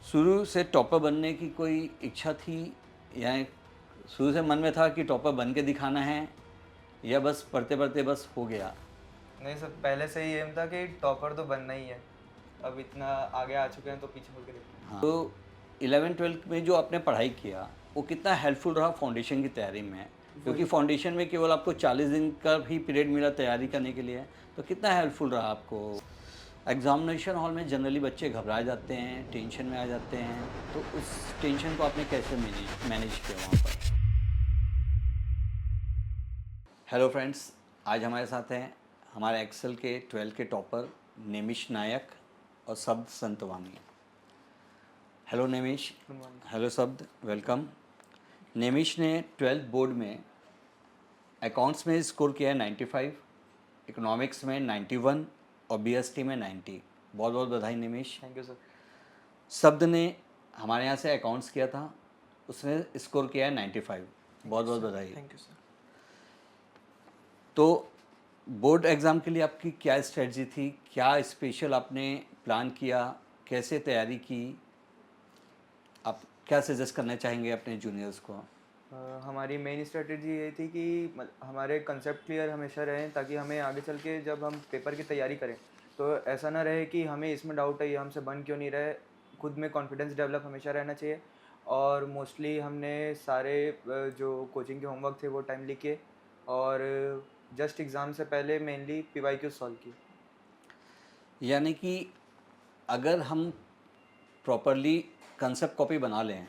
शुरू से टॉपर बनने की कोई इच्छा थी या शुरू से मन में था कि टॉपर बन के दिखाना है या बस पढ़ते पढ़ते बस हो गया? नहीं सर, पहले से ही एम था कि टॉपर तो बनना ही है। अब इतना आगे आ चुके हैं तो पीछे मुड़ के देखते हैं। हाँ, तो 11वीं-12वीं में जो आपने पढ़ाई किया वो कितना हेल्पफुल रहा फाउंडेशन की तैयारी में? क्योंकि फाउंडेशन में केवल आपको 40 दिन का भी पीरियड मिला तैयारी करने के लिए, तो कितना हेल्पफुल रहा आपको? एग्जामिनेशन हॉल में जनरली बच्चे घबरा जाते हैं, टेंशन में आ जाते हैं, तो उस टेंशन को आपने कैसे मैनेज किया वहाँ पर? हेलो फ्रेंड्स, आज हमारे साथ हैं हमारे एक्सेल के 12 के टॉपर नेमिश नायक और Shabd Santwani. Hello Nemish. Good morning. Hello Shabd, welcome. Nemish ने 12th बोर्ड में अकाउंट्स में स्कोर किया है 95, इकोनॉमिक्स में 91 और बीएसटी में 90। बहुत बहुत बधाई नेमिश। Thank you sir. शब्द ने हमारे यहाँ से अकाउंट्स किया था, उसने स्कोर किया है 95। बहुत बहुत बधाई। Thank you sir. तो बोर्ड एग्ज़ाम के लिए आपकी क्या स्ट्रेटजी थी? क्या स्पेशल आपने प्लान किया? कैसे तैयारी की? आप क्या सजेस्ट करना चाहेंगे अपने जूनियर्स को? हमारी मेन स्ट्रेटजी ये थी कि हमारे कंसेप्ट क्लियर हमेशा रहें, ताकि हमें आगे चल के जब हम पेपर की तैयारी करें तो ऐसा ना रहे कि हमें इसमें डाउट है, ये हमसे बन क्यों नहीं रहे। खुद में कॉन्फिडेंस डेवलप हमेशा रहना चाहिए। और मोस्टली हमने सारे जो कोचिंग के होमवर्क थे वो टाइमली किए, और जस्ट एग्ज़ाम से पहले मेनली पीवाईक्यू सॉल्व किए। यानी कि अगर हम प्रॉपरली कंसेप्ट कॉपी बना लें,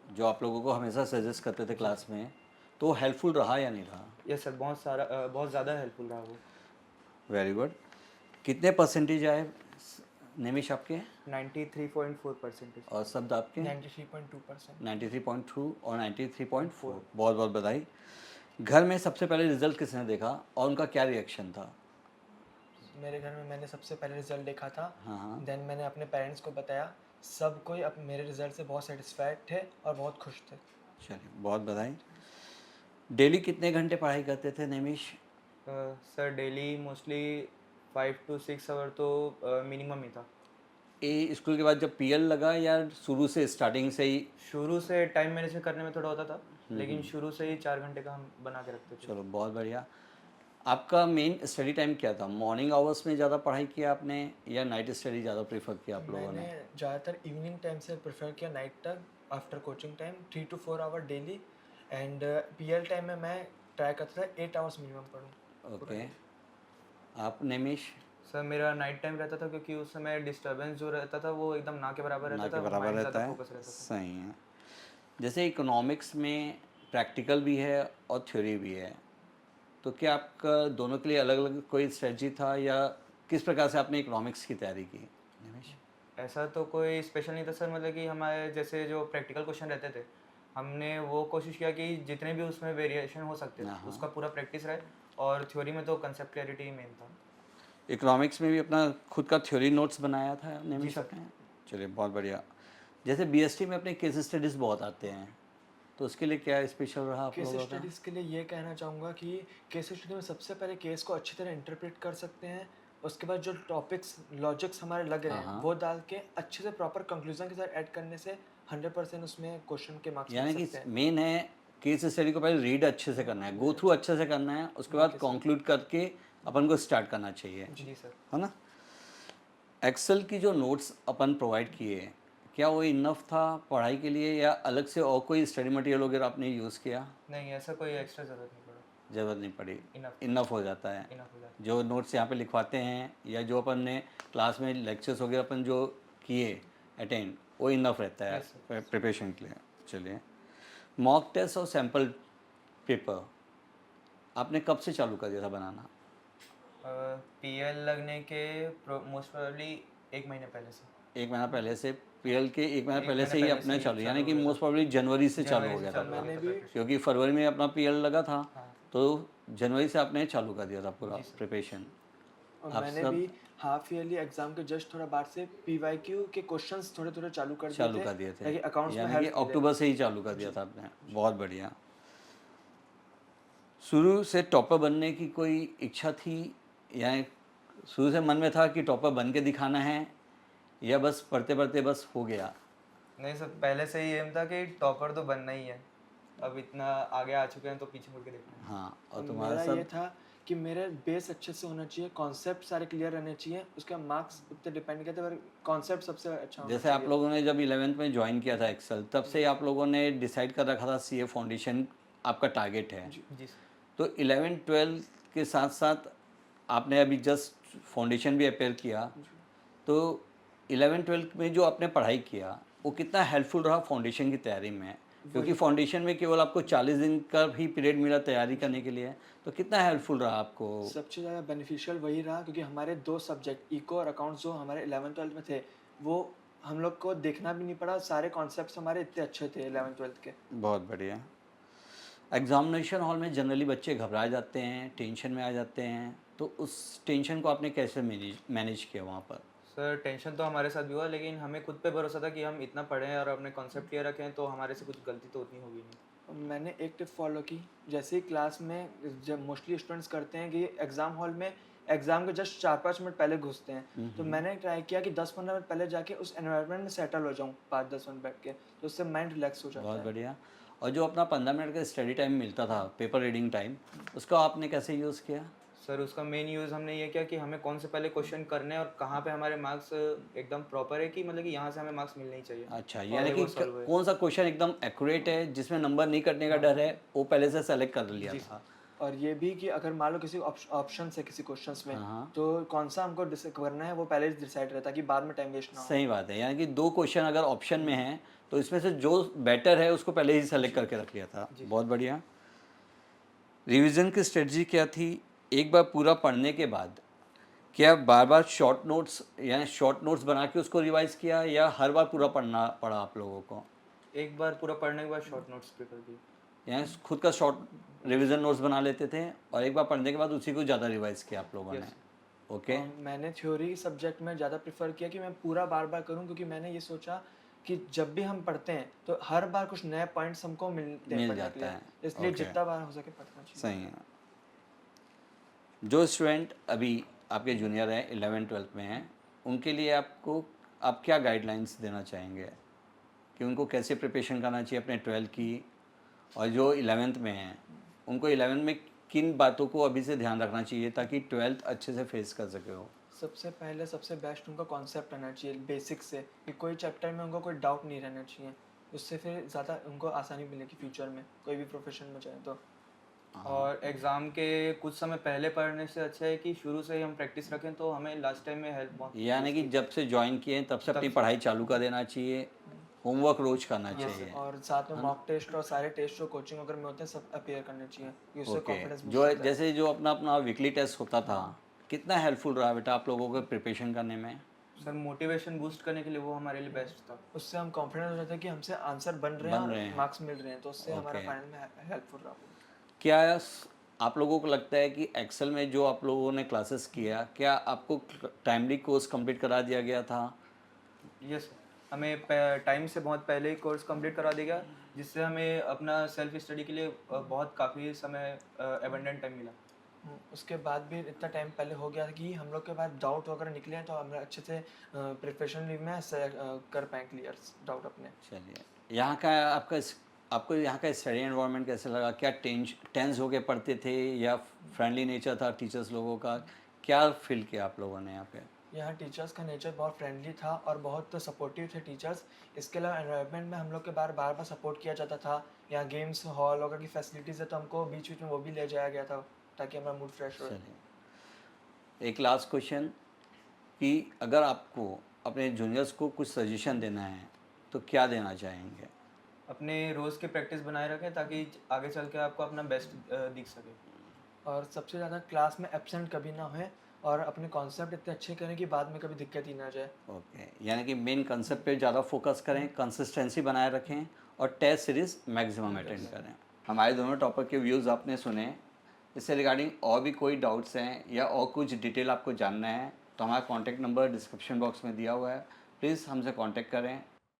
जो आप लोगों को हमेशा सजेस्ट करते थे क्लास में, तो हेल्पफुल रहा या नहीं रहा? यस सर, बहुत ज़्यादा हेल्पफुल रहा वो। Very good. कितने परसेंटेज आए निमिष आपके? 93.4%। और शब्द आपके? 93.2%। 93.2 और 93.4। 4। बहुत बहुत बधाई। घर में सबसे पहले रिजल्ट किसने देखा और उनका क्या रिएक्शन था? मेरे घर में मैंने सबसे पहले रिज़ल्ट देखा था। हाँ हाँ। देन मैंने अपने पेरेंट्स को बताया। सब कोई अब मेरे रिज़ल्ट से बहुत सेटिस्फाइड थे और बहुत खुश थे। चलिए, बहुत बधाई। डेली कितने घंटे पढ़ाई करते थे Nimish? Sir daily mostly 5 to 6 hour तो मिनिमम ही था। ये स्कूल के बाद जब पीएल लगा या शुरू से स्टार्टिंग से ही? शुरू से टाइम मैनेज करने में थोड़ा होता था, लेकिन शुरू से ही 4 घंटे का हम बना के रखते थे। चलो, बहुत बढ़िया। आपका मेन स्टडी टाइम क्या था? मॉर्निंग आवर्स में ज़्यादा पढ़ाई किया आपने या नाइट स्टडी ज़्यादा प्रेफर किया आप लोगों मैंने ने? ज़्यादातर इवनिंग टाइम से प्रेफर किया, नाइट तक after coaching time 3 to 4 hour डेली। एंड पीएल टाइम में मैं ट्राई करता था 8 आवर्स मिनिमम पढूं। ओके। आप निमिष? सर मेरा नाइट टाइम रहता था, क्योंकि उस समय डिस्टर्बेंस जो रहता था वो एकदम ना के बराबर ना रहता के था, बराबर माइंड रहता ज़्यादा है। फोकस रहता था। सही है। जैसे इकोनॉमिक्स में प्रैक्टिकल भी है और थ्योरी भी है, तो क्या आपका दोनों के लिए अलग अलग कोई स्ट्रेटजी था या किस प्रकार से आपने इकोनॉमिक्स की तैयारी की निमिष? ऐसा तो कोई स्पेशल नहीं था सर, मतलब कि हमारे जैसे जो प्रैक्टिकल क्वेश्चन रहते थे, हमने वो कोशिश किया कि जितने भी उसमें वेरिएशन हो सकते थे हाँ। उसका पूरा प्रैक्टिस रहे। और थ्योरी में तो कंसेप्ट क्लैरिटी मेन था। इकोनॉमिक्स में भी अपना खुद का थ्योरी नोट्स बनाया था जी निमिष सर। आपने? चलिए, बहुत बढ़िया। जैसे बीएसटी में अपने केस स्टडीज़ बहुत आते हैं, तो उसके लिए क्या स्पेशल रहा आप केस लोगों का? स्टडीज़ के लिए ये कहना चाहूँगा कि केस स्टडी में सबसे पहले केस को अच्छी तरह इंटरप्रेट कर सकते हैं। उसके बाद जो टॉपिक्स लॉजिक्स हमारे लग रहे हाँ हैं हाँ। वो डाल के अच्छे से प्रॉपर कंक्लूजन के साथ ऐड करने से 100% उसमें क्वेश्चन के मार्क्स मिल यानी कि सकते हैं। मेन है केस स्टडी को पहले रीड अच्छे से करना है, गो थ्रू अच्छे से करना है, उसके बाद बाकी सब कंक्लूड करके अपन को स्टार्ट करना चाहिए, जी सर। है ना? एक्सेल की जो नोट्स अपन प्रोवाइड किए, क्या वो इनफ था पढ़ाई के लिए या अलग से और कोई स्टडी मटेरियल वगैरह आपने यूज़ किया? नहीं, ऐसा कोई एक्स्ट्रा ज़रूरत नहीं पड़ा। ज़रूरत नहीं पड़ी, इनफ। इनफ हो जाता है। इनफ हो जाता। जो नोट्स यहाँ पे लिखवाते हैं या जो अपन ने क्लास में लेक्चर्स वगैरह अपन जो किए अटेंड, वो इनफ रहता है यस सर। प्रिपरेशन के लिए। चलिए, मॉक टेस्ट और सैम्पल पेपर आपने कब से चालू कर दिया था बनाना? पीएल लगने के मोस्ट प्रोबेबली 1 महीने पहले से। 1 महीना पहले से? पीएल के 1 महीना एक पहले महीने से ही पहले से अपने ही चालू, यानी चालू कि हो गया मोस्ट था। प्रॉब्ली जनवरी से चालू जनवरी हो से गया था चालू हो पूरा? गया मैंने था भी preparation। क्योंकि फरवरी में अपना पीएल लगा था, हाँ। तो जनवरी से आपने चालू कर दिया था पूरा जी सर। प्रिपरेशन। और आप मैंने सब भी हाफ ईयरली एग्जाम के जस्ट थोड़ा बाद से पीवाईक्यू के क्वेश्चंस थोड़े थोड़े चालू कर दिए चालू थे कर दिए थे, ताकि अकाउंट्स में यानी कि हेल्प मिले। अक्टूबर से ही चालू कर दिया था आपने। बहुत बढ़िया। शुरू से टॉपर बनने की कोई इच्छा थी या शुरू से मन में था कि टॉपर बन के दिखाना है या बस पढ़ते पढ़ते बस हो गया? नहीं सर, पहले से ही एम था कि टॉपर तो बनना ही है। अब इतना आगे आ चुके हैं तो पीछे मुड़ के देखना है। हाँ, और तो तुम्हारा मेरा ये सब था कि मेरे बेस अच्छे से होना चाहिए, कॉन्सेप्ट सारे क्लियर रहने चाहिए, उसके मार्क्स उतने डिपेंड करते हैं, पर कॉन्सेप्ट सबसे अच्छा होना जैसे आप चाहिए। लोगों ने जब 11th में ज्वाइन किया था एक्सेल, तब से ही आप लोगों ने डिसाइड कर रखा था सीए फाउंडेशन आपका टारगेट है। जी। जी सर। तो 11-12 के साथ साथ आपने अभी जस्ट फाउंडेशन भी अपेयर किया, जी। तो 11-12 में जो आपने पढ़ाई किया वो कितना हेल्पफुल रहा फाउंडेशन की तैयारी में? क्योंकि वही फाउंडेशन में केवल आपको 40 दिन का ही पीरियड मिला तैयारी करने के लिए, तो कितना हेल्पफुल रहा आपको? सबसे ज़्यादा बेनिफिशियल वही रहा, क्योंकि हमारे 2 सब्जेक्ट इको और अकाउंट्स जो हमारे 11th-12th में थे, वो हम लोग को देखना भी नहीं पड़ा, सारे कॉन्सेप्ट्स हमारे इतने अच्छे थे 11th-12th के। बहुत बढ़िया। एग्ज़ामिनेशन हॉल में जनरली बच्चे घबरा जाते हैं, टेंशन में आ जाते हैं, तो उस टेंशन को आपने कैसे मैनेज मैनेज किया वहाँ पर? सर टेंशन तो हमारे साथ भी हुआ, लेकिन हमें खुद पे भरोसा था कि हम इतना पढ़े हैं और अपने कॉन्सेप्ट क्लियर रखें तो हमारे से कुछ गलती तो उतनी होगी नहीं। मैंने एक टिप फॉलो की, जैसे ही क्लास में जब मोस्टली स्टूडेंट्स करते हैं कि एग्ज़ाम हॉल में एग्ज़ाम के जस्ट 4-5 मिनट पहले घुसते हैं, तो मैंने ट्राई किया कि 10-15 मिनट पहले जाके उस एनवायरनमेंट में सेटल हो जाऊँ 5-10 मिनट बैठ के, तो उससे माइंड रिलैक्स हो जाता बहुत है। बढ़िया। और जो अपना 15 मिनट का स्टडी टाइम मिलता था, पेपर रीडिंग टाइम, उसको आपने कैसे यूज़ किया? सर उसका मेन यूज़ हमने ये किया कि हमें कौन से पहले क्वेश्चन करने हैं और कहाँ पे हमारे मार्क्स एकदम प्रॉपर है कि मतलब कि यहाँ से हमें मार्क्स मिलने ही चाहिए, अच्छा, और यानी कि वो सॉल्व हुए। कौन सा क्वेश्चन एकदम एक्यूरेट है, जिसमें नंबर नहीं कटने का डर है, वो पहले से सेलेक्ट कर लिया जी था। सर। और ये भी कि अगर मान लो किसी ऑप्शन है किसी क्वेश्चंस में, हाँ, हाँ। तो कौन सा हमको करना है वो पहले ही डिसाइड रहता है कि बाद में टाइम वेस्ट ना हो। सही बात है, यानी कि 2 क्वेश्चन अगर ऑप्शन में हैं, तो इसमें से जो बेटर है उसको पहले ही सेलेक्ट करके रख लिया था। जी। बहुत बढ़िया। रिवीजन की स्ट्रेटजी क्या थी? एक बार पूरा पढ़ने के बाद क्या बार-बार शॉर्ट नोट्स बना के उसको रिवाइज़ किया, या हर बार पूरा पढ़ना पड़ा आप लोगों को? एक बार पूरा पढ़ने के बाद शॉर्ट नोट्स प्रिपेयर किए। यानी खुद का शॉर्ट रिवीजन नोट्स बना लेते थे और एक बार पढ़ने के बाद उसी को ज़्यादा रिवाइज़ किया आप लोगों ने। यस। ओके, मैंने थ्योरी सब्जेक्ट में ज़्यादा प्रेफर किया कि मैं पूरा बार बार करूं, क्योंकि मैंने ये सोचा कि जब भी हम पढ़ते हैं तो हर बार कुछ नए पॉइंट्स हमको मिलते हैं मिल पढ़ने के जाता लिए, है। इसलिए ओके, जितना बार हो सके पढ़ना चाहिए। सही है। जो स्टूडेंट अभी आपके जूनियर हैं, 11th-12th में हैं, उनके लिए आप क्या गाइडलाइंस देना चाहेंगे कि उनको कैसे प्रिपरेशन करना चाहिए अपने 12th की? और जो 11th में हैं, उनको 11th में किन बातों को अभी से ध्यान रखना चाहिए ताकि 12th अच्छे से फेस कर सके वो? सबसे पहले सबसे बेस्ट उनका कॉन्सेप्ट रहना चाहिए बेसिक से, कि कोई चैप्टर में उनको कोई डाउट नहीं रहना चाहिए, उससे फिर ज़्यादा उनको आसानी मिलेगी फ्यूचर में कोई भी प्रोफेशन में जाए तो। और एग्ज़ाम के कुछ समय पहले पढ़ने से अच्छा है कि शुरू से ही हम प्रैक्टिस रखें तो हमें लास्ट टाइम में हेल्प बहुत होती है यानी कि उसकी। जब से जॉइन किए हैं तब से अपनी तब से। पढ़ाई चालू कर देना चाहिए, होमवर्क रोज़ करना हाँ, चाहिए, और साथ में है ना? मॉक टेस्ट और सारे टेस्ट जो कोचिंग वगैरह में होते हैं सब अपीयर करने चाहिए, कि उससे ओके, कॉन्फिडेंस बूस्ट जो होता है। जैसे जो अपना अपना वीकली टेस्ट होता था, कितना हेल्पफुल रहा बेटा आप लोगों को प्रिपरेशन करने में? सर मोटिवेशन बूस्ट करने के लिए वो हमारे लिए बेस्ट था। उससे हम कॉन्फिडेंस हो जाते हैं कि हमसे आंसर बन रहे हैं बन और रहे हैं। मार्क्स मिल रहे हैं, तो उससे हमारा ओके, फाइनल में हेल्पफुल रहा वो। क्या आप लोगों को लगता है कि एक्सेल में जो आप लोगों ने क्लासेस किया, क्या आपको टाइमली कोर्स कंप्लीट करा दिया गया था? यस सर, हमें टाइम से बहुत पहले ही कोर्स कंप्लीट करा देगा, जिससे हमें अपना सेल्फ स्टडी के लिए बहुत काफ़ी समय एबंडेंट टाइम मिला। उसके बाद भी इतना टाइम पहले हो गया कि हम लोग के बाद डाउट वगैरह निकले हैं, तो हम अच्छे से प्रिपरेशन लीव में कर पाएँ क्लियर डाउट अपने। चलिए, यहाँ का आपको यहाँ का स्टडी एनवायरनमेंट कैसा लगा? क्या टेंस होके पढ़ते थे या फ्रेंडली नेचर था टीचर्स लोगों का? क्या फ़ील किया आप लोगों ने यहाँ पे? यहाँ टीचर्स का नेचर बहुत फ्रेंडली था और बहुत सपोर्टिव थे टीचर्स। इसके अलावा एनवायरनमेंट में हम लोग के बार बार सपोर्ट किया जाता था। यहाँ गेम्स हॉल वगैरह की फैसिलिटीज़ है, तो हमको बीच बीच में वो भी ले जाया गया था, ताकि हमारा मूड फ्रेश हो। चलिए, एक लास्ट क्वेश्चन कि अगर आपको अपने जूनियर्स को कुछ सजेशन देना है, तो क्या देना चाहेंगे? अपने रोज़ की प्रैक्टिस बनाए रखें ताकि आगे चल के आपको अपना बेस्ट दिख सके। और सबसे ज़्यादा क्लास में एब्सेंट कभी ना होए, और अपने कॉन्सेप्ट इतने अच्छे करें कि बाद में कभी दिक्कत ही ना जाए। ओके, यानी कि मेन कंसेप्ट पे ज़्यादा फोकस करें, कंसिस्टेंसी बनाए रखें और टेस्ट सीरीज़ मैक्सिमम अटेंड करें। हमारे दोनों टॉपिक के व्यूज़ आपने सुने। इससे रिगार्डिंग और भी कोई डाउट्स हैं या और कुछ डिटेल आपको जानना है, तो हमारा कॉन्टैक्ट नंबर डिस्क्रिप्शन बॉक्स में दिया हुआ है। प्लीज़ हमसे कॉन्टैक्ट करें।